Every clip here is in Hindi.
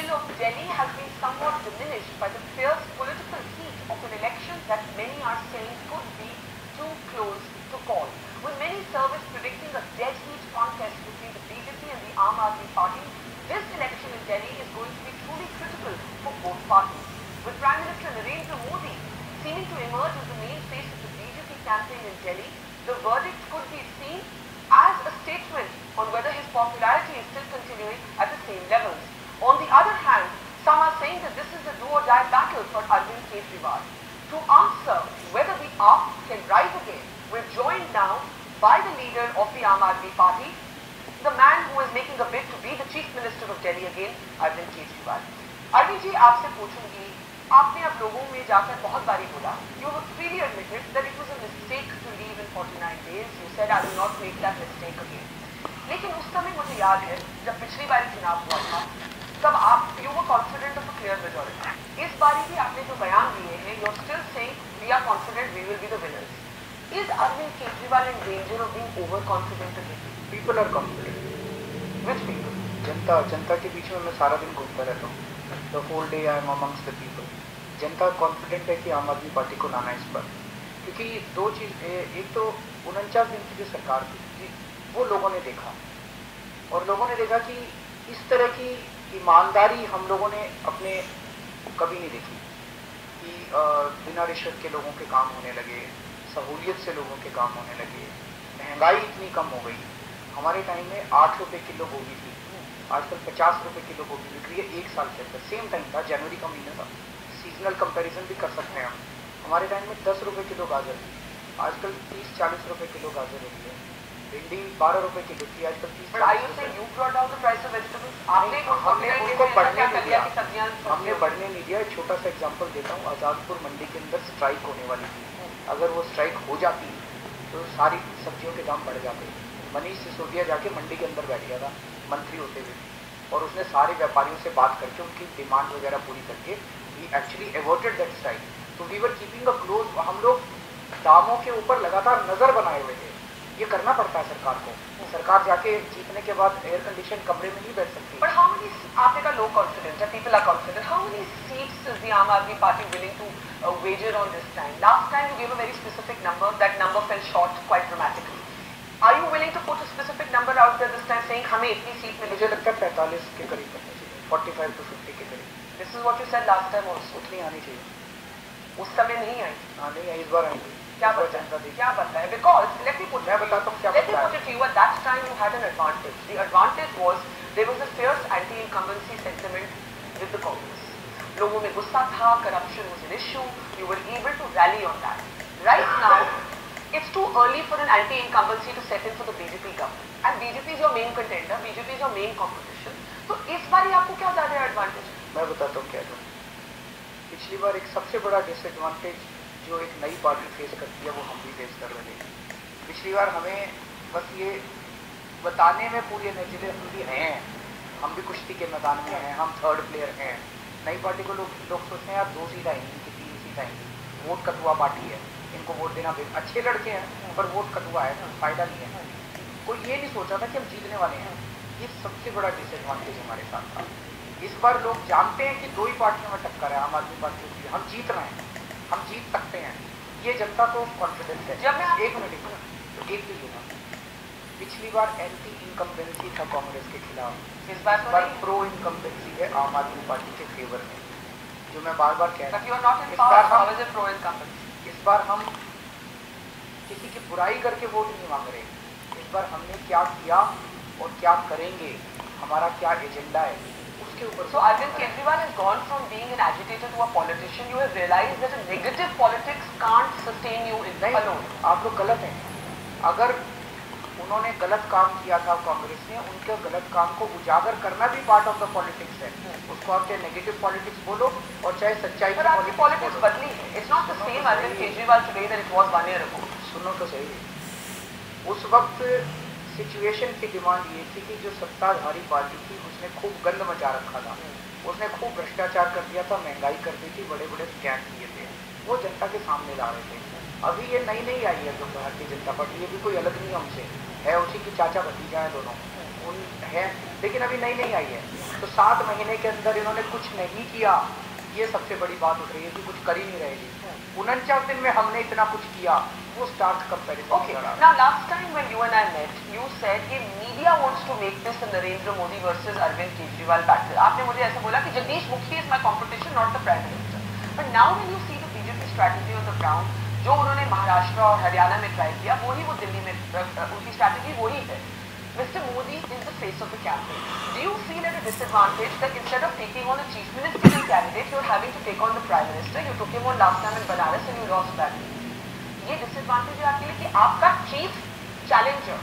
chill of Delhi has been somewhat diminished by the fierce political heat of an election that many are saying could be too close to call. With many surveys predicting a dead heat contest between the BJP and the Aam Aadmi Party, this election in Delhi is going to be truly critical for both parties. With Prime Minister Narendra Modi seeming to emerge as the main face of the BJP campaign in Delhi, the verdict could be seen as a statement on whether his popularity is still continuing at the same levels. On the other hand, some are saying that this is a do-or-die battle for Arvind Kejriwal. To answer whether the AAP can rise again, we're joined now by the leader of the Aam Aadmi Party, the man who is making a bid to be the Chief Minister of Delhi again, Arvind Kejriwal. Arvind जी, आपसे पूछूंगी, आपने अब लोगों में जाकर बहुत बारी बोला, you freely admitted that it was a mistake to leave in 49 days. You said I will not make that mistake again. लेकिन उस समय मुझे याद है जब पिछली बार चुनाव हुआ था, तब आप you were confident of a clear majority. इस बारी भी आपने जो बयान दिए हैं, you are still saying we are confident we will be the winners. Is Arvind Kejriwal in danger of being overconfident again? People are confident. Which people? जनता के बीच में मैं सारा दिन घूमता रहता हूँ. The whole day I am amongst the people. Janata confident है कि आम आदमी पार्टी को लाना इस पर, क्योंकि दो चीज़, एक तो 49 दिन की जो सरकार थी वो लोगों ने देखा, और लोगों ने देखा कि इस तरह की ईमानदारी हम लोगों ने अपने कभी नहीं देखी कि बिना रिश्वत के लोगों के काम होने लगे, सहूलियत से लोगों के काम होने लगे, महंगाई इतनी कम हो गई. हमारे टाइम में 8 रुपये किलो गोभी थी, आजकल 50 रुपये किलो गोभी बिक रही है. 1 साल के अंदर सेम टाइम था, जनवरी का महीना था. सीजनल कंपैरिजन भी कर सकते हैं हम. हमारे टाइम में 10 रुपये किलो गाजर थी, आजकल 30-40 रुपये किलो गाजर हो गई है. भिंडी 12 रुपये किलो थी, आजकल 30. हमने उनको बढ़ने नहीं दिया, हमने बढ़ने नहीं दिया. छोटा सा एग्जाम्पल देता हूँ, आज़ादपुर मंडी के अंदर स्ट्राइक होने वाली थी. अगर वो स्ट्राइक हो जाती तो सारी सब्जियों के दाम बढ़ जाते. मनीष सिसोदिया जाके मंडी के अंदर बैठ गया था मंत्री होते हुए, और उसने सारे व्यापारियों से बात करके उनकी डिमांड वगैरह पूरी करके we actually averted that strike. So we were keeping a close, हम लोग दामों के ऊपर लगातार नजर बनाए हुए थे. ये करना पड़ता है सरकार को. सरकार जाके जीतने के बाद एयर कंडीशन कमरे में नहीं बैठ सकती. But how many, आपने कहा low confidence, that people are confident. How many seats is the Aam Aadmi Party willing to wager on this time? Last time you gave a very specific number. That number fell short quite dramatically. Are you willing to put a specific number out there this time, saying हमें इतनी सीट मिलेगी? मुझे लगता है 45 के करीब करनी चाहिए, 45 to 50 के करीब. This is what you said last time also. उतनी आनी चाहिए. उस समय नहीं आई. हाँ नहीं आई, इस बार आएंगे. क्या पता है? Because let me put मैं बताता हूँ क्या let me put it to you. At that time you had an advantage. The advantage was there was a fierce anti-incumbency sentiment with the Congress. लोगों में गुस्सा था, corruption was an issue. You were able to rally on that. Right now, it's too early for an anti-incumbency to set in for the BJP government. And BJP is your main contender. BJP is your main competition. तो इस बार आपको क्या ज्यादा एडवांटेज? मैं बताता हूँ क्या था. पिछली बार एक सबसे बड़ा डिसएडवांटेज जो एक नई पार्टी फेस करती है वो हम भी फेस कर रहे थे. पिछली बार हमें बस ये बताने में पूरी एनर्जी हम भी हैं, हम भी कुश्ती के मैदान में हैं, हम थर्ड प्लेयर हैं. नई पार्टी को लोग सोचते हैं यार 2 सीट आएंगी, इनकी 3 सीट आएंगी, वोट कटुआ पार्टी है, इनको वोट देना अच्छे लड़के हैं पर वोट कटुआ है, फायदा नहीं है. कोई ये नहीं सोचा था कि हम जीतने वाले हैं. ये सबसे बड़ा डिसएडवांटेज हमारे साथ था. इस बार लोग जानते हैं कि 2 ही पार्टियों में टक्कर है, आम आदमी पार्टी की. हम जीत रहे हैं, हम जीत सकते हैं. ये जनता को कॉन्फिडेंस है. जब मैं एक मिनट तो एक भी होगा. पिछली बार एंटी इनकम्बेंसी था कांग्रेस के खिलाफ, इस बार प्रो इनकम्बेंसी है आम आदमी पार्टी के फेवर में. जो मैं बार बार कह रहा हूँ, इस बार हम किसी की बुराई करके वोट नहीं मांग रहे. इस बार हमने क्या किया और क्या करेंगे, हमारा क्या एजेंडा है, उसके ऊपर. So Arvind Kejriwal has gone from being an agitator to a politician. You have realized that a negative politics can't sustain you alone. आप लोग गलत हैं. अगर उन्होंने गलत काम किया था कांग्रेस ने, उनके गलत काम को उजागर करना भी पार्ट ऑफ द पॉलिटिक्स है. उसको आप चाहे नेगेटिव पॉलिटिक्स बोलो और चाहे सच्चाई की पॉलिटिक्स बदली है. It's not the same Arvind Kejriwal today that it was 1 year ago. सुनो तो सही, उस वक्त सिचुएशन की डिमांड ये थी कि जो सत्ताधारी पार्टी थी उसने खूब गंद मचा रखा था, उसने खूब भ्रष्टाचार कर दिया था, महंगाई कर दी थी, बड़े बड़े स्कैम किए थे, वो जनता के सामने ला रहे थे. अभी ये नई आई है जो भारतीय जनता पार्टी, ये भी कोई अलग नहीं हमसे है, उसी की चाचा भतीजा है दोनों. उन है, लेकिन अभी नई नई आई है, तो 7 महीने के अंदर इन्होंने कुछ नहीं किया, ये सबसे बड़ी बात उठ रही है कि कुछ कर ही नहीं रहेगी। 49 दिन में हमने इतना कुछ किया, वो start comparison. Okay, now last time when you and I met, you said कि media wants to make this a Narendra Modi versus Arvind Kejriwal battle. आपने मुझे ऐसा बोला कि Jagdish Mukhi is my competition, not the Prime Minister. But now when you see the BJP strategy on the ground, जो उन्होंने महाराष्ट्र और हरियाणा में ट्राई किया, वही वो दिल्ली में उनकी स्ट्रैटेजी वही है। Mr. Modi is the face of the campaign. Do you feel at a disadvantage that instead of taking on a chief ministerial candidate, you're having to take on the Prime Minister? You took him on last time in Banaras and you lost badly. ये डिसएडवांटेज है आपके लिए कि आपका चीफ चैलेंजर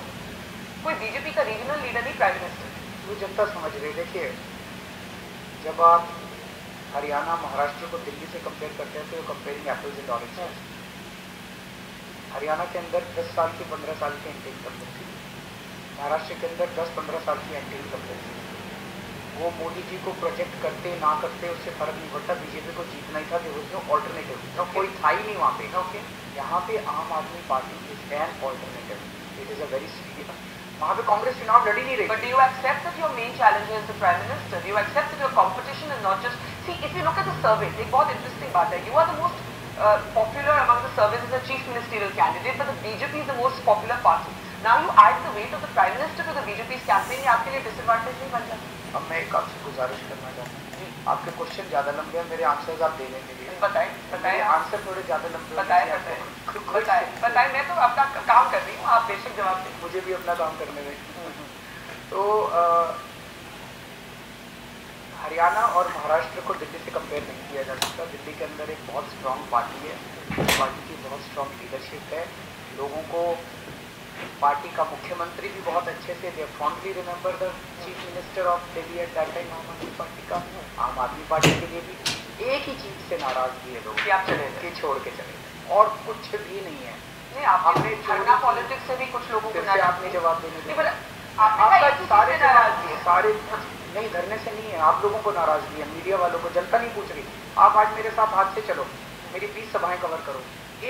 कोई बीजेपी का रीजनल लीडर नहीं, प्राइम मिनिस्टर। वो जनता समझ रही। देखिए, जब आप हरियाणा महाराष्ट्र को दिल्ली से कंपेयर करते हैं तो you comparing apples and oranges. Haryana के अंदर 10 साल की 15 साल की एंटी इनकम थी, महाराष्ट्र के अंदर 10-15 साल की एंटी इनकम थी। वो मोदी जी को प्रोजेक्ट करते ना करते उससे फर्क नहीं पड़ता, बीजेपी को जीतना ही था, ऑल्टरनेटिव कोई था ही नहीं वहाँ पे। यहाँ पे Aam Aadmi Party is an alternative, it is a very serious. वहाँ पे कांग्रेस चुनाव लड़ी नहीं रही। But do you accept that your main challenger is the prime minister? Do you accept that your competition is not just, see if you look at the survey, एक बहुत इंटरेस्टिंग बात है, you are the most popular among the services as a chief ministerial candidate, but the BJP is the most popular party. Now you add the weight of the Prime Minister to the BJP's campaign, ये आपके लिए डिसएडवांटेज नहीं बन जाता? अब मैं एक आपसे गुजारिश करना चाहता हूँ, आपके क्वेश्चन ज़्यादा लंबे हैं, मेरे आंसर्स आप देने के लिए बताएं आंसर थोड़े ज़्यादा लंबे बताएं, मैं तो आपका काम कर रही हूँ, आप बेशक जवाब दें, मुझे भी अपना काम करने में। तो हरियाणा और महाराष्ट्र को दिल्ली से कंपेयर नहीं किया जा सकता। दिल्ली के अंदर एक बहुत स्ट्रांग पार्टी है, पार्टी की बहुत स्ट्रांग लीडरशिप है, लोगों को पार्टी का मुख्यमंत्री भी बहुत अच्छे से they fondly remember the chief minister of Delhi at that time Aam Aadmi party का। आम आदमी पार्टी के लिए भी एक ही चीज से नाराजगी है लोग कि आप चले कि छोड़ के चले, और कुछ भी नहीं है। नहीं, आपने छोड़ना पॉलिटिक्स से भी कुछ लोगों को आपने जवाब देने नाराजगी है, सारे नहीं धरने से नहीं है, आप लोगों को नाराजगी है, मीडिया वालों को, जनता नहीं पूछ रही। आप आज मेरे साथ हाथ से चलो, मेरी 20 सभाएं कवर करो,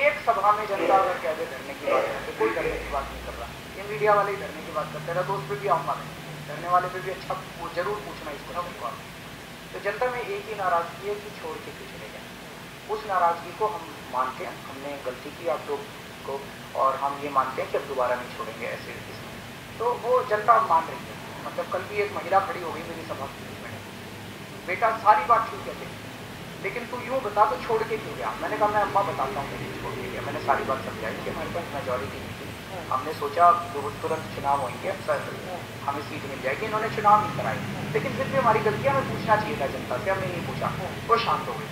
एक सभा में जनता अगर कह दे धरने की बात करते, कोई धरने की बात नहीं कर रहा, ये मीडिया वाले ही धरने की बात करते हैं। तो उस पर भी आऊँगा मैं, धरने वाले पे भी अच्छा जरूर पूछना इसको बात। तो जनता में एक ही नाराजगी है कि छोड़ के क्यों चले गए। उस नाराजगी को हम मानते हैं, हमने गलती की आप लोग को, और हम ये मानते हैं कि अब दोबारा नहीं छोड़ेंगे ऐसे इसमें। तो वो जनता मान रही है। मतलब कल भी एक महिला खड़ी हो गई मेरी सभा में, बेटा सारी बात ठीक है लेकिन तू यूँ बता तो छोड़ के क्यों गया। मैंने कहा मैं अम्मा बताता हूँ मैंने छोड़ के गया। मैंने सारी बात समझाई कि हमारे पास मेजॉरिटी नहीं थी, हमने सोचा तुरंत चुनाव होंगे, हमें सीट मिल जाएगी, इन्होंने चुनाव नहीं कराई, लेकिन फिर भी हमारी गलती हमें पूछना चाहिए था जनता से, हमने नहीं पूछा। वो शांत हो गई,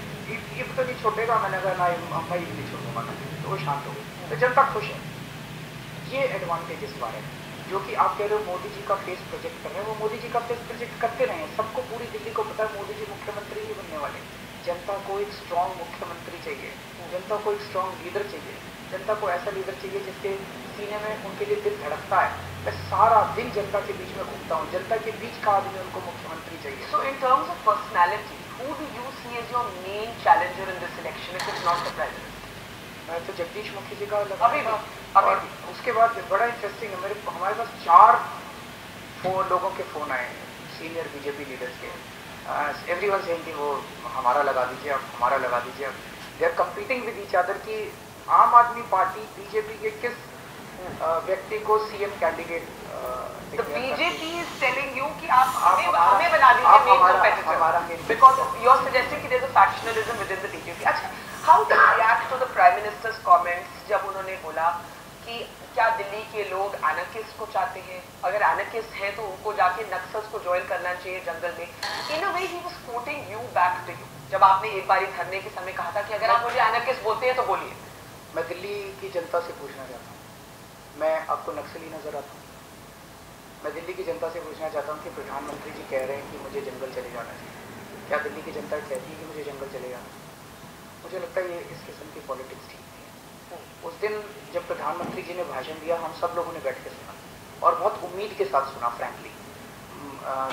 ये तो नहीं छोड़ेगा, मैंने कहा ना अम्मा ये नहीं छोड़ूंगा, तो वो शांत हो गई। तो जनता खुश है। ये एडवांटेज इस बार है जो कि आप कह रहे हो मोदी जी का फेस प्रोजेक्ट कर रहे हैं, वो मोदी जी का फेस प्रोजेक्ट करते रहे हैं। सबको पूरी दिल्ली को पता है मोदी जी मुख्यमंत्री ही बनने वाले। जनता को एक स्ट्रांग मुख्यमंत्री चाहिए, जनता को एक स्ट्रांग लीडर चाहिए, जनता को ऐसा लीडर चाहिए जिसके सीने में उनके लिए दिल धड़कता है। मैं सारा दिन जनता के बीच में घूमता हूँ, जनता के बीच का आदमी उनको मुख्यमंत्री चाहिए। So in terms of personality, who do you see as your main challenger in this election if it's not the president? मैं तो जगदीश मुखी जी का अभी उसके बाद बड़ा इंटरेस्टिंग है, हमारे पास 4 लोगों के फोन आए सीनियर बीजेपी लीडर्स के। एवरीवन सेइंग कि वो हमारा लगा दीजिए, आप हमारा लगा दीजिए। अब they are competing with each other कि आम आदमी पार्टी बीजेपी के किस व्यक्ति को CM candidate. BJP is telling you कि आप हमें बना दीजिए main competitor, because you are suggesting कि there is a factionalism within the BJP. अच्छा, how do you react to the prime minister's comments जब उन्होंने बोला कि क्या दिल्ली के लोग एनार्किस्ट को चाहते हैं, अगर एनार्किस्ट हैं तो उनको जाके नक्सल्स को ज्वाइन करना चाहिए जंगल में। In a way he was quoting you back to you, जब आपने एक बार धरने के समय कहा था कि अगर आप मुझे एनार्किस्ट बोलते हैं तो बोलिए। मैं दिल्ली की जनता से पूछना चाहता हूँ, मैं आपको नक्सली नजर आता हूँ? मैं दिल्ली की जनता से पूछना चाहता हूँ कि प्रधानमंत्री जी कह रहे हैं कि मुझे जंगल चले जाना चाहिए, क्या दिल्ली की जनता कहती है कि मुझे जंगल चले जाना? मुझे लगता है ये इस किस्म की पॉलिटिक्स ठीक नहीं है। उस दिन जब प्रधानमंत्री जी ने भाषण दिया, हम सब लोगों ने बैठ के सुना और बहुत उम्मीद के साथ सुना फ्रैंकली,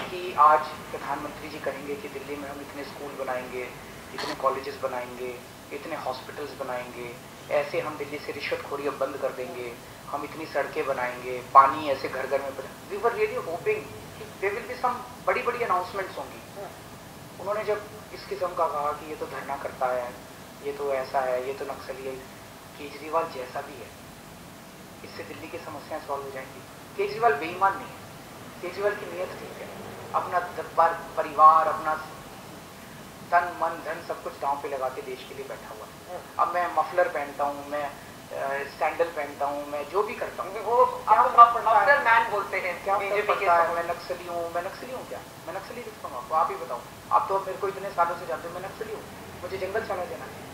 कि आज प्रधानमंत्री जी कहेंगे कि दिल्ली में हम इतने स्कूल बनाएंगे, इतने कॉलेजेस बनाएंगे, इतने हॉस्पिटल्स बनाएंगे, ऐसे हम दिल्ली से रिश्वतखोरी अब बंद कर देंगे, हम इतनी सड़कें बनाएंगे, पानी ऐसे घर घर में वी वर रियली होपिंग कि देयर विल बी सम बड़ी बड़ी अनाउंसमेंट्स होंगी। उन्होंने जब इस किस्म का कहा कि ये तो धरना करता है, ये तो ऐसा है, ये तो नक्सली है, केजरीवाल जैसा भी है, इससे दिल्ली की समस्याएं सॉल्व हो जाएंगी। केजरीवाल बेईमान नहीं है, केजरीवाल की नीयत ठीक है, अपना परिवार, अपना तन मन धन सब कुछ दांव पे लगा के देश के लिए बैठा हुआ है। अब मैं मफलर पहनता हूँ, मैं सैंडल पहनता हूँ, मैं जो भी करता हूँ, वो मफलर मैन बोलते हैं, क्या बीजेपी के मैं नक्सली हूँ, मैं नक्सली हूँ क्या? मैं नक्सली दिखता हूँ आपको? आप ही बताओ, आप तो मेरे को इतने सालों से जानते हो, मैं नक्सली हूँ? मुझे जंगल चला देना है।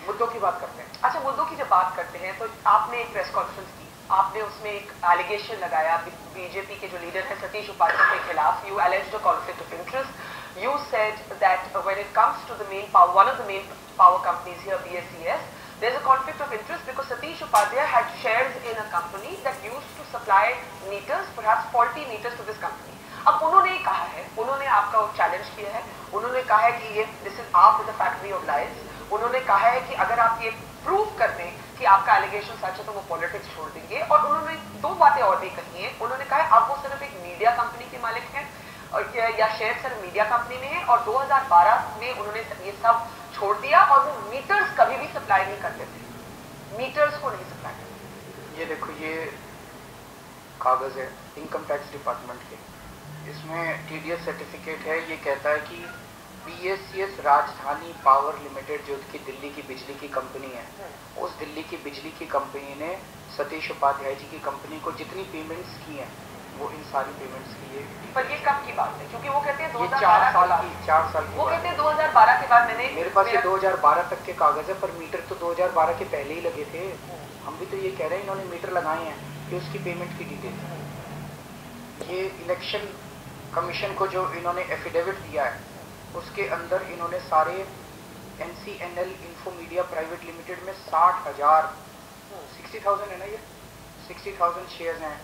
मुद्दों की बात करते हैं। अच्छा, मुद्दों की जब बात करते हैं तो आपने एक प्रेस कॉन्फ्रेंस की, आपने उसमें एक एलिगेशन लगाया बीजेपी के जो लीडर है सतीश उपाध्याय के खिलाफ। You alleged a conflict of interest. You said that when it comes to the main power, one of the main power companies here, BSES, there's a conflict of interest because Satish Upadhyay had shares in a company that used to supply meters, perhaps faulty meters to this company. अब उन्होंने कहा है, उन्होंने आपका चैलेंज किया है, उन्होंने कहा है कि ये दिस इज आप with the factory of lies. उन्होंने कहा है कि अगर आप ये प्रूव कर दें कि आपका एलिगेशन सच है तो वो पॉलिटिक्स छोड़ देंगे। और उन्होंने दो बातें और भी कही हैं। उन्होंने कहा है अब वो सिर्फ एक मीडिया कंपनी के मालिक हैं या शेयर सिर्फ मीडिया कंपनी में है, और 2012 में उन्होंने ये सब छोड़ दिया और वो मीटर्स कभी भी सप्लाई नहीं करते थे, मीटर्स को नहीं सप्लाई करते। ये देखो, ये कागज है इनकम टैक्स डिपार्टमेंट के, इसमें TDS सर्टिफिकेट है। ये कहता है कि BSES राजधानी पावर लिमिटेड जो कि दिल्ली की बिजली की कंपनी है, उस दिल्ली की बिजली की कंपनी ने सतीश उपाध्याय जी की कंपनी को जितनी पेमेंट्स की हैं वो इन सारी पेमेंट्स की है। पर ये कब की बात है? क्योंकि वो कहते हैं 4 साल की वो कहते हैं 2012 के बाद मैंने, मेरे पास ये 2012 तक के कागज है, पर मीटर तो 2012 के पहले ही लगे थे। हम भी तो ये कह रहे हैं इन्होंने मीटर लगाए हैं कि उसकी पेमेंट की डिटेल। ये इलेक्शन कमीशन को जो इन्होंने एफिडेविट दिया है उसके अंदर इन्होंने सारे NCNL info media private limited में 60,000 है ना, ये 60,000 शेयर्स हैं।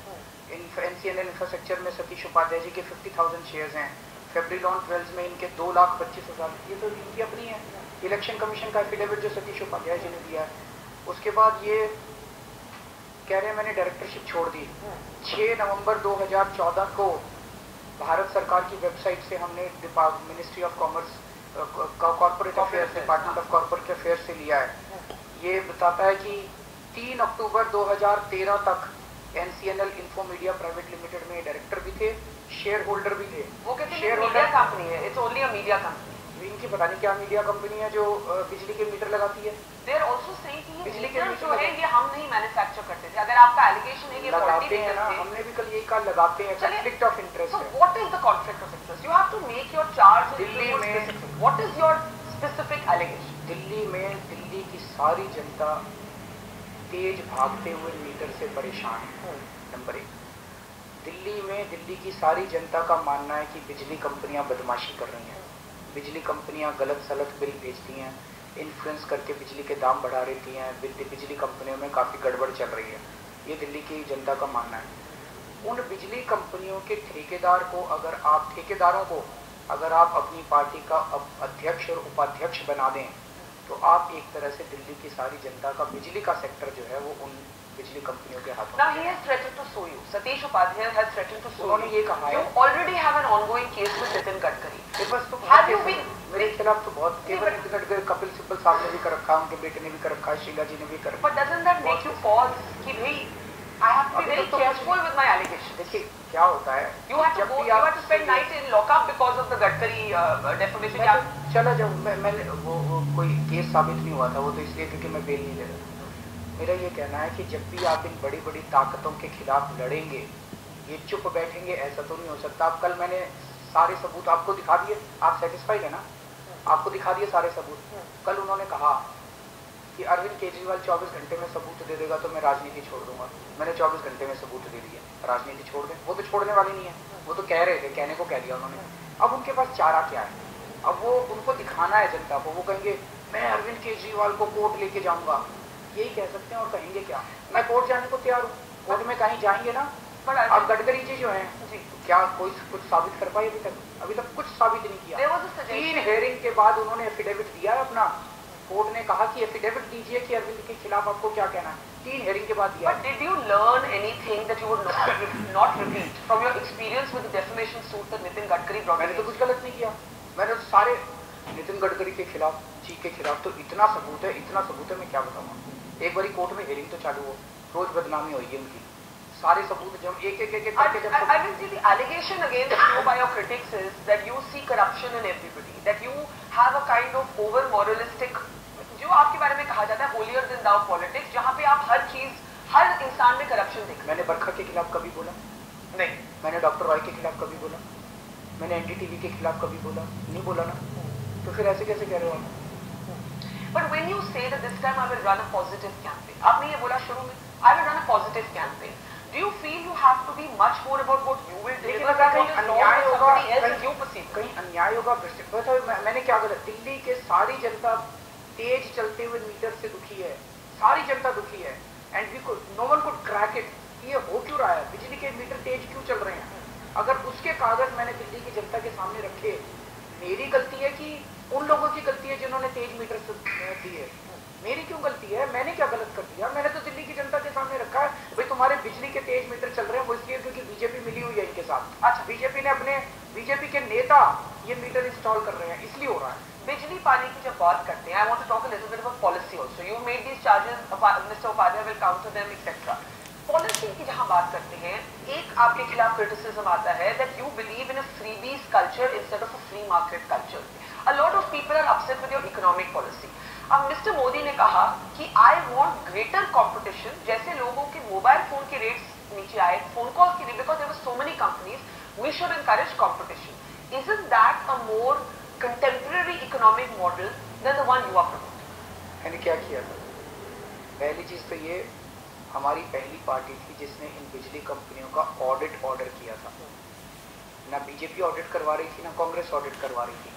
NCNL इंफ्रास्ट्रक्चर में सतीश उपाध्याय जी के 50,000 शेयर्स हैं। फेब्रिलॉन ज्वेल्स में इनके 2,25,000, ये तो इनकी अपनी है। इलेक्शन कमीशन का एफिडेविट जो सतीश उपाध्याय जी ने दिया है। उसके बाद ये कह रहे हैं मैंने डायरेक्टरशिप छोड़ दी। 6 नवंबर 2014 को भारत सरकार की वेबसाइट से हमने ministry of commerce corporate affairs, department of corporate affairs से लिया है। ये बताता है कि 3 अक्टूबर 2013 तक NCNL info media private limited में डायरेक्टर भी थे, शेयर होल्डर भी थे। वो कहते हैं मीडिया कंपनी है, it's only a media company. इनकी पता नहीं क्या मीडिया कंपनी है जो बिजली के मीटर लगाती है। दे आर आल्सो सेइंग कि बिजली के मीटर जो है ये हम नहीं मैन्युफैक्चर करते थे। अगर आपका एलिगेशन है ये लगाते हैं ना, हमने भी कल यही कहा लगाते हैं, कॉन्फ्लिक्ट ऑफ इंटरेस्ट है। What is the conflict of interest? You have to make your charge Delhi में। What is your specific allegation? Delhi में दिल्ली की सारी जनता तेज भागते हुए मीटर से परेशान है। नंबर 1, दिल्ली में दिल्ली की सारी जनता का मानना है कि बिजली कंपनियां बदमाशी कर रही हैं, बिजली कंपनियां गलत सलत बिल भेजती हैं, इन्फ्लुएंस करके बिजली के दाम बढ़ा देती हैं, बिजली कंपनियों में काफ़ी गड़बड़ चल रही है। ये दिल्ली की जनता का मानना है। उन बिजली कंपनियों के ठेकेदार को ठेकेदारों को अगर आप अपनी पार्टी का अध्यक्ष और उपाध्यक्ष बना दें तो आप एक तरह से दिल्ली की सारी जनता का बिजली का सेक्टर जो है वो उन बिजली कंपनियों के हाथों। Now he has threatened to sue you. Satish Upadhyay has threatened to sue you. उन्होंने ये कहा है। You already have an ongoing case with Nitin Gadkari. मेरे पास तो Have you been? मेरे खिलाफ तो बहुत केवल नितिन गडकरी, कपिल सिब्बल साहब ने भी कर रखा है, उनके बेटे ने भी कर रखा है, शीला जी ने भी कर रखा है। But doesn't that make you pause कि भाई I have to be very careful with my allegation? देखिए क्या होता है, You have to go. You have to spend night in lockup because of the Gadkari defamation. चला जब मैंने वो कोई केस साबित नहीं हुआ था, वो तो इसलिए क्योंकि मैं बेल नहीं ले रहा था। मेरा ये कहना है कि जब भी आप इन बड़ी बड़ी ताकतों के खिलाफ लड़ेंगे, ये चुप बैठेंगे ऐसा तो नहीं हो सकता। अब कल मैंने सारे सबूत आपको दिखा दिए, आप सेटिस्फाइड है ना? आपको दिखा दिए सारे सबूत। कल उन्होंने कहा कि अरविंद केजरीवाल 24 घंटे में सबूत दे देगा तो मैं राजनीति छोड़ दूंगा। मैंने 24 घंटे में सबूत दे दिए, राजनीति छोड़ दें। वो तो छोड़ने वाले नहीं है, वो तो कह रहे थे, कहने को कह दिया उन्होंने। अब उनके पास चारा क्या है? अब वो उनको दिखाना है जनता को। वो कहेंगे मैं अरविंद केजरीवाल को कोर्ट लेके जाऊंगा, यही कह सकते हैं और कहेंगे क्या? मैं कोर्ट जाने को तैयार हूँ, कोर्ट में कहीं जाएंगे ना। अब गडकरी जी जो हैं क्या कोई कुछ साबित कर पाए? अभी तक कुछ साबित नहीं किया। 3 हेयरिंग के बाद उन्होंने एफिडेविट दिया है अपना कोर्ट ने कहा कि एफिडेविट दीजिए कि अरविंद के खिलाफ आपको क्या कहना है, 3 हेयरिंग के बाद दिया। But did you learn anything that you would not repeat from your experience with the defamation suit that Nitin Gadkari brought? मैंने तो कुछ गलत नहीं किया, मैंने तो सारे नितिन गडकरी के खिलाफ, जी के खिलाफ तो इतना सबूत है मैं क्या बताऊँ। एक बारी कोर्ट में हेयरिंग तो चालू हो, रोज बदनामी हुई है उनकी, सारे सबूत जब एक करके जब I will see the allegation against you by your critics is that you see corruption in everybody, that you have a kind of over moralistic, जो आपके बारे में कहा जाता है holier than thou politics, जहाँ पे आप हर चीज, हर इंसान में करप्शन देखते हैं। मैंने बरखा के खिलाफ कभी बोला नहीं, मैंने डॉक्टर रॉय के खिलाफ कभी बोला, मैंने एनडीटीवी के खिलाफ कभी बोला नहीं, बोला ना, तो फिर ऐसे कैसे कह रहे हो आप? But when you say that this time I will run a positive campaign, आपने ये बोला शुरू में, I will run a positive campaign. Do you feel you have to be much more about what you will deliver? कहीं अन्याय होगा, कहीं अन्याय होगा। मैंने क्या गलत? दिल्ली के सारी जनता तेज चलते हुए मीटर से दुखी है, सारी जनता दुखी है, and we could, no one could crack it. ये हो क्यों रहा है? बिजली के मीटर तेज क्यों चल रहे हैं? अगर उसके कागज मैंने दिल्ली की जनता के सामने रखे, मेरी गलती है कि उन लोगों की गलती है जिन्होंने तेज मीटर दिए? मेरी क्यों गलती है? मैंने क्या गलत कर दिया? मैंने तो दिल्ली की जनता के सामने रखा है, भाई तुम्हारे बिजली के तेज मीटर चल रहे हैं, वो इसलिए क्योंकि बीजेपी मिली हुई है इनके साथ। अच्छा, बीजेपी के नेता ये मीटर इंस्टॉल कर रहे हैं, इसलिए हो रहा है। बिजली पानी की जब बात करते हैं, I want to talk a little bit about policy also. You made these charges, Mr. Upadhyay will counter them, etc. Policy की जहां बात करते हैं, एक आपके खिलाफ क्रिटिसिज्म आता है that you believe in a freebies culture instead of a free market culture. A lot of people are upset with your economic policy. अब मिस्टर मोदी ने कहा कि I want greater competition, जैसे लोगों के मोबाइल फोन के रेट्स नीचे आए, फोन कॉल के लिए, because there were so many companies, we should encourage competition. Isn't that a more contemporary economic model than the one you are promoting? मैंने क्या किया था? पहली चीज तो ये, हमारी पहली पार्टी थी जिसने इन बिजली कंपनियों का ऑडिट ऑर्डर किया था। ना बीजेपी ऑडिट करवा रही थी, ना कांग्रेस ऑडिट करवा रही थी।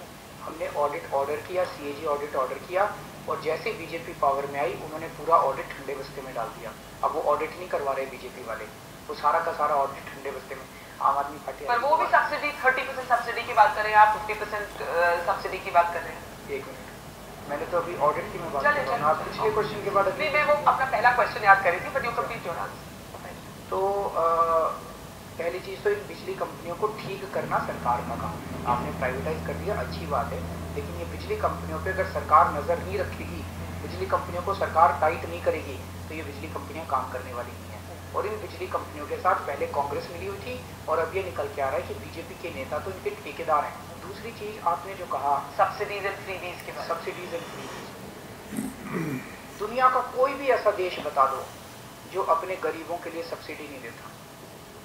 हमने ऑडिट ऑर्डर किया, सीएजी ऑडिट ऑर्डर किया, और जैसे बीजेपी पावर में आई उन्होंने पूरा ऑडिट ठंडे बस्ते में डाल दिया। अब वो ऑडिट नहीं करवा रहे बीजेपी वाले, वो सारा का सारा ऑडिट ठंडे बस्ते में आम आदमी पार्टी। पर वो भी सब्सिडी 30% सब्सिडी की बात कर रहे हैं, आप 50% सब्सिडी की बात कर रहे हैं। एक मिनट, मैंने तो अभी ऑडिट की मैं बात कर रहा हूं। आप पिछले क्वेश्चन के बाद मैं वो अपना पहला क्वेश्चन याद कर रही थी, but you complete your answer. तो पहली चीज तो इन बिजली कंपनियों को ठीक करना सरकार का काम है। आपने प्राइवेटाइज कर दिया, अच्छी बात है, लेकिन ये बिजली कंपनियों पे अगर सरकार नजर नहीं रखेगी, बिजली कंपनियों को सरकार टाइट नहीं करेगी, तो ये बिजली कंपनियां काम करने वाली नहीं है। और इन बिजली कंपनियों के साथ पहले कांग्रेस मिली हुई थी, और अब ये निकल के आ रहा है कि बीजेपी के नेता तो इनके ठेकेदार हैं। दूसरी चीज आपने जो कहा सब्सिडीज एंड फ्रीबीज के, सब्सिडीज एंड फ्रीबीज, दुनिया का कोई भी ऐसा देश बता दो जो अपने गरीबों के लिए सब्सिडी नहीं देता।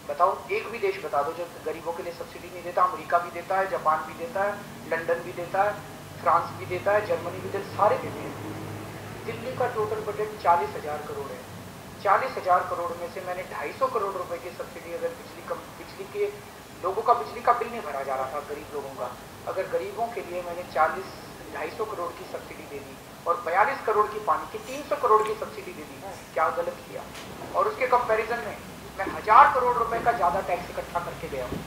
बताओ, एक भी देश बता दो जो गरीबों के लिए सब्सिडी नहीं देता। अमेरिका भी देता है, जापान भी देता है, लंदन भी देता है, फ्रांस भी देता है, जर्मनी भी देता है, सारे देते हैं। दिल्ली का टोटल बजट 40,000 करोड़ है। 40,000 करोड़ में से मैंने 250 करोड़ रुपए की सब्सिडी, अगर बिजली के लोगों का बिजली का बिल नहीं भरा जा रहा था, गरीब लोगों का, अगर गरीबों के लिए मैंने 250 करोड़ की सब्सिडी दे दी और 42 करोड़ की पानी की 300 करोड़ की सब्सिडी दे दी, क्या गलत किया? और उसके कंपैरिजन में मैं 1000 करोड़ रुपए का ज्यादा टैक्स इकट्ठा करके गया हूँ।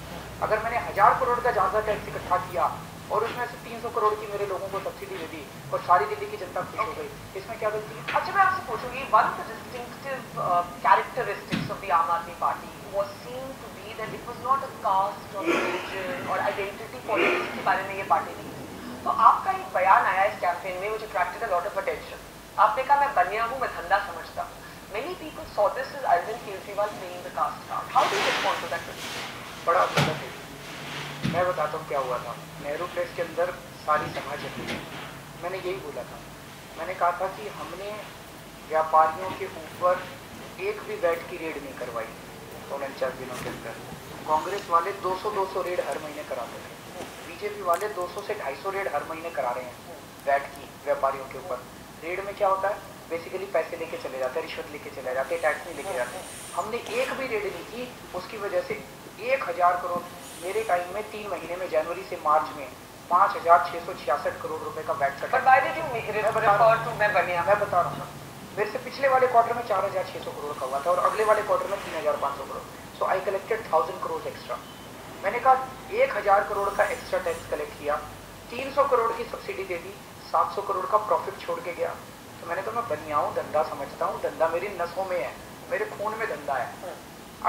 अगर मैंने 1000 करोड़ का ज्यादा टैक्स इकट्ठा किया और उसमें से 300 करोड़ की मेरे लोगों को सब्सिडी दे दी और सारी दिल्ली की जनता खुश हो गई, इसमें क्या गलती है? अच्छा, मैं आपसे पूछूंगी, one of the distinctive characteristics of the Aam Aadmi Party was seen to be that it was not a caste or religion or identity politics के बारे में ये पार्टी नहीं थी। तो आपका एक बयान आया इस कैंपेन में which attracted a lot of attention. आपने कहा, मैं बनिया हूँ, मैं धंधा समझता हूँ। Many people saw this as Arvind Kejriwal playing the caste card. How do you respond to that? बड़ा गलत है। मैं बताता हूँ क्या हुआ था। नेहरू प्रेस के अंदर सारी सभा चली थी, मैंने यही बोला था। मैंने कहा था कि हमने व्यापारियों के ऊपर एक भी वैट की रेड नहीं करवाई 49 दिनों के अंदर। कांग्रेस वाले 200 रेड हर महीने कराते थे, बीजेपी वाले 200 से 250 रेड हर महीने करा रहे हैं वैट की व्यापारियों के ऊपर। रेड में क्या होता है? बेसिकली पैसे लेके चले जाते हैं, रिश्वत लेके चले जाते हैं, टैक्स नहीं लेके जाते। हमने एक भी रेड नहीं की, उसकी वजह से 1000 करोड़ मेरे टाइम में 3 महीने में, जनवरी से मार्च में 5666 करोड़ रुपए का वैट कटा। मैं बता रहा हूँ, मेरे से पिछले वाले क्वार्टर में 4600 करोड़ का हुआ था और अगले वाले क्वार्टर में 3500 करोड़। सो आई कलेक्टेड 1000 करोड़ एक्स्ट्रा। मैंने कहा 1000 करोड़ का एक्स्ट्रा टैक्स कलेक्ट किया, 300 करोड़ की सब्सिडी दे दी, 700 करोड़ का प्रॉफिट छोड़ के गया। तो मैंने कहा मैं बनियाऊं धंधा समझता हूँ, धंधा मेरी नसों में है, मेरे खून में धंधा है।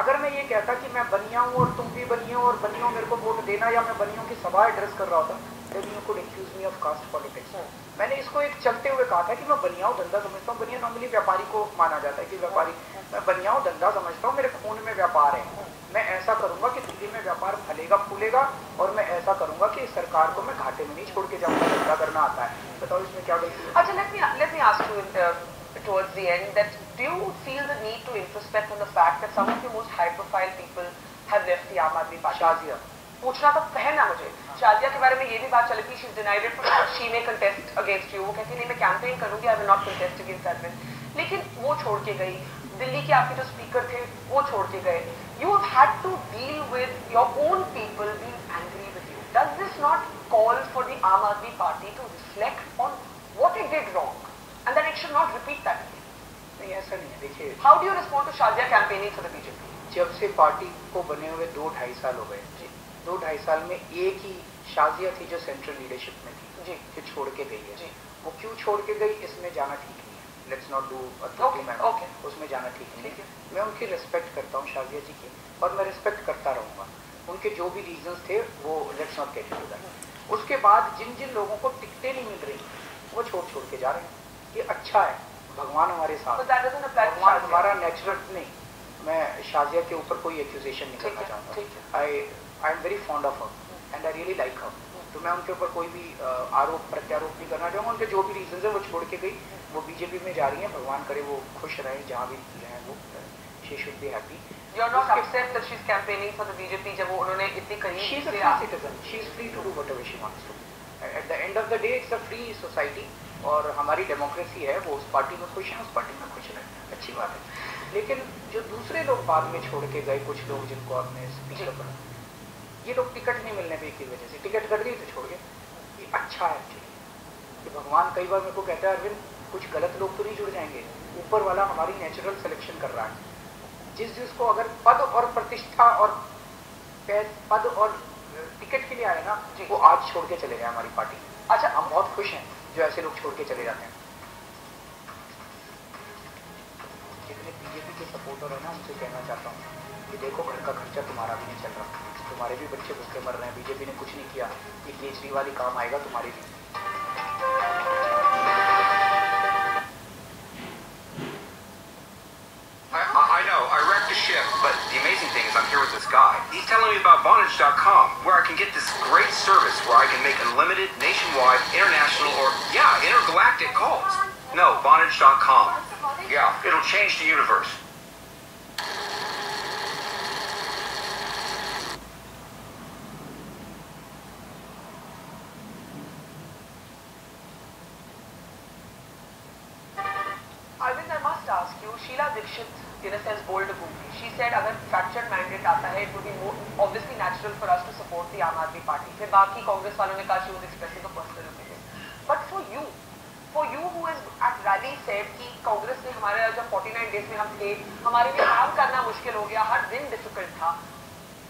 अगर मैं ये कहता कि मैं बनिया हूँ और तुम भी बनिए और बनियो मेरे को वोट देना, या मैं बनियों की सभा एड्रेस कर रहा होता, then you could accuse me of caste politics। मैंने इसको एक चलते हुए कहा था कि मैं बनिया हूँ धंधा समझता हूँ। बनिया नॉर्मली व्यापारी को माना जाता है कि व्यापारी, मैं बनिया हूँ धंधा समझता हूँ, मेरे खून में व्यापार है। मैं ऐसा करूंगा कि दिल्ली में व्यापार फलेगा फूलेगा, और मैं ऐसा करूंगा कि सरकार को मैं घाटे में नहीं छोड़ के जाऊंगा, धंधा करना आता है। बताओ इसमें क्या गलती है? अच्छा, let me ask you towards the end that do you feel the need to introspect on the fact that some of your most high profile people have left the Aam Aadmi Party? Shazia पूछना तो है ना मुझे। शाजिया के बारे में ये भी बात चली थी, she's denied it, she may contest against you। वो कहती नहीं मैं कैंपेन करूंगी, I will not contest against Arvind। लेकिन वो छोड़ के गई। दिल्ली के आपके जो स्पीकर थे वो छोड़ के गए। You have had to deal with your own people being angry with you। Does this not call for the Aam Aadmi Party to reflect on what it did wrong and that it should not repeat that again? नहीं, ऐसा नहीं है। देखिए, How do you respond to Shazia campaigning for the BJP? जब से पार्टी को बने हुए 2-2.5 साल हो गए, 2-2.5 साल में एक ही शाजिया थी जो सेंट्रल लीडरशिप में थी, जी, जो छोड़ के गई है। जी। वो क्यों छोड़ के गई, इसमें जाना ठीक नहीं है। Let's not do Okay। उसमें जाना ठीक नहीं ठीक है। है। मैं उनकी रिस्पेक्ट करता हूँ शाजिया जी की, और मैं रिस्पेक्ट करता रहूंगा। उनके जो भी रीजंस थे वो let's not get into that. उसके बाद जिन जिन लोगों को टिकटें नहीं मिल रही वो छोड़ के जा रहे हैं, ये अच्छा है। भगवान हमारे साथ, But that doesn't apply to भगवान Shazia। हमारा नेचुरल नहीं। मैं शाजिया के ऊपर कोई एक्यूजेशन नहीं ठीक करना है, चाहता। ठीक है। I am very fond of her and I really like her. तो मैं उनके ऊपर कोई भी आरोप प्रत्यारोप नहीं करना चाहूँगा। उनके जो भी रीजन है वो छोड़ के गई, वो बीजेपी में जा रही है। भगवान करे वो खुश रहें जहाँ भी रहें, वो she should be happy. You are not upset that she's campaigning for the BJP जब वो उन्होंने इतनी करीब She is a से free citizen. She is free to do whatever she wants to. At the end of the day, it's a free society और हमारी डेमोक्रेसी है। वो उस पार्टी में खुश हैं, उस पार्टी में खुश रहें, अच्छी बात है। लेकिन जो दूसरे लोग बाद में छोड़ के गए, कुछ लोग जिनको आपने स्पीकर पर, ये लोग टिकट नहीं मिलने की वजह से टिकट कट गई तो छोड़ गए, ये अच्छा है एक्चुअली। कि भगवान कई बार मेरे को कहता है अरविंद कुछ गलत लोग तो नहीं जुड़ जाएंगे, ऊपर वाला हमारी नेचुरल सिलेक्शन कर रहा है। जिसको अगर पद और प्रतिष्ठा और पद और टिकट के लिए आए ना, वो आज छोड़ के चले गए हमारी पार्टी। अच्छा, हम बहुत खुश हैं जो ऐसे लोग छोड़ के चले जाते हैं। जितने बीजेपी के सपोर्टर है ना, उनसे कहना चाहता हूँ कि देखो घर का खर्चा तुम्हारा भी नहीं चल रहा, तुम्हारे भी बच्चे भूखे मर रहे हैं, बीजेपी ने कुछ नहीं किया, ये केजरीवाल ही काम आएगा तुम्हारे भी। I know, I wrecked the ship, but the amazing thing is I'm here with this guy. He's telling me about Vonage.com, where I can get this great service where I can make unlimited, nationwide, international, or, yeah, intergalactic calls. No, Vonage.com. Yeah, it'll change the universe. Arvind, I must ask you, Sheila Dikshit, in a sense, bold a googly. She said अगर fractured mandate आता है, it would be more obviously natural for us to support the Aam Aadmi Party. फिर बाकी कांग्रेस वालों ने कहा she was expressing a personal opinion. But for you who has at rally said कि कांग्रेस ने हमारे जब 49 days में हम थे, हमारे लिए काम करना मुश्किल हो गया, हर दिन डिफिकल्ट था.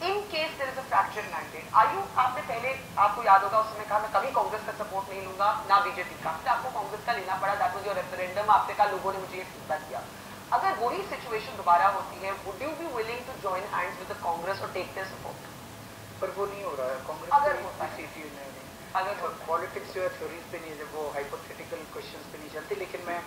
In case there is a fractured mandate, आपने पहले, आपको याद होगा उस समय कहा मैं कभी कांग्रेस का सपोर्ट नहीं लूंगा, ना बीजेपी का, फिर आपको कांग्रेस का लेना पड़ा, दैट वाज योर रेफरेंडम, आपने कहा लोगों ने मुझे ये फीडबैक दिया. अगर वही सिचुएशन दोबारा होती है, would you be willing to join hands with the Congress or take their support? पर वो नहीं हो रहा है। कांग्रेस अगर होता है, अगर पॉलिटिक्स जो है थ्योरीज पे नहीं, वो हाइपोथेटिकल क्वेश्चंस पे नहीं चलती। लेकिन मैं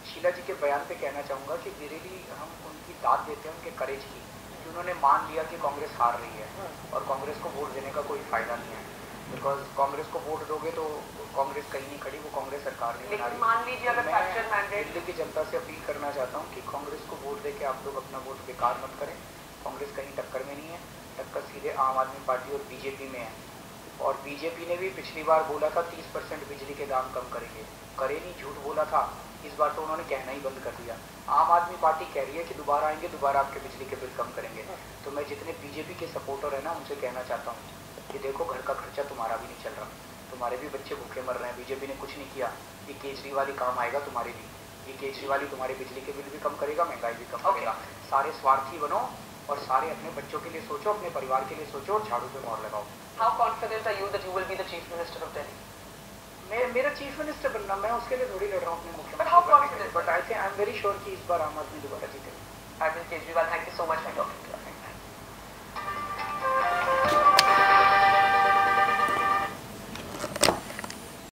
शीला जी के बयान पे कहना चाहूँगा कि रियली हम उनकी दाद देते हैं उनके करेज की, कि उन्होंने मान लिया कि कांग्रेस हार रही है और कांग्रेस को वोट देने का कोई फायदा नहीं है। बिकॉज कांग्रेस को वोट दोगे तो कांग्रेस कहीं नहीं खड़ी, वो कांग्रेस सरकार नहीं बना रही। मान लीजिए अगर फ्रैक्चर मैंडेट, दिल्ली की जनता से अपील करना चाहता हूँ कि कांग्रेस को वोट देके आप लोग अपना वोट बेकार मत करें। कांग्रेस कहीं टक्कर में नहीं है, टक्कर सीधे आम आदमी पार्टी और बीजेपी में है। और बीजेपी ने भी पिछली बार बोला था 30% बिजली के दाम कम करेंगे, करे नहीं, झूठ बोला था। इस बार तो उन्होंने कहना ही बंद कर दिया। आम आदमी पार्टी कह रही है कि दोबारा आएंगे, दोबारा आपके बिजली के बिल कम करेंगे। तो मैं जितने बीजेपी के सपोर्टर है ना, उनसे कहना चाहता हूँ कि देखो घर का खर्चा तुम्हारा भी नहीं चल रहा, तुम्हारे भी बच्चे भूखे मर रहे हैं, बीजेपी ने कुछ नहीं किया, ये केजरीवाल ही काम आएगा तुम्हारे भी, ये केजरीवाल ही तुम्हारे बिजली के बिल भी कम करेगा, महंगाई भी कम करेगा। सारे स्वार्थी बनो और सारे अपने बच्चों के लिए सोचो, अपने परिवार के लिए सोचो और झाड़ू पे मोहर लगाओ। How confident are you that you will be the Chief Minister of Delhi? मेरा चीफ मिनिस्टर बनना, मैं उसके लिए थोड़ी लड़ रहा हूँ अपने But how मुख्यमंत्री, confident? But I think I am very sure कि इस बार आम आदमी दोबारा जीतेगा। Arvind Kejriwal, thank you so much for talking to us.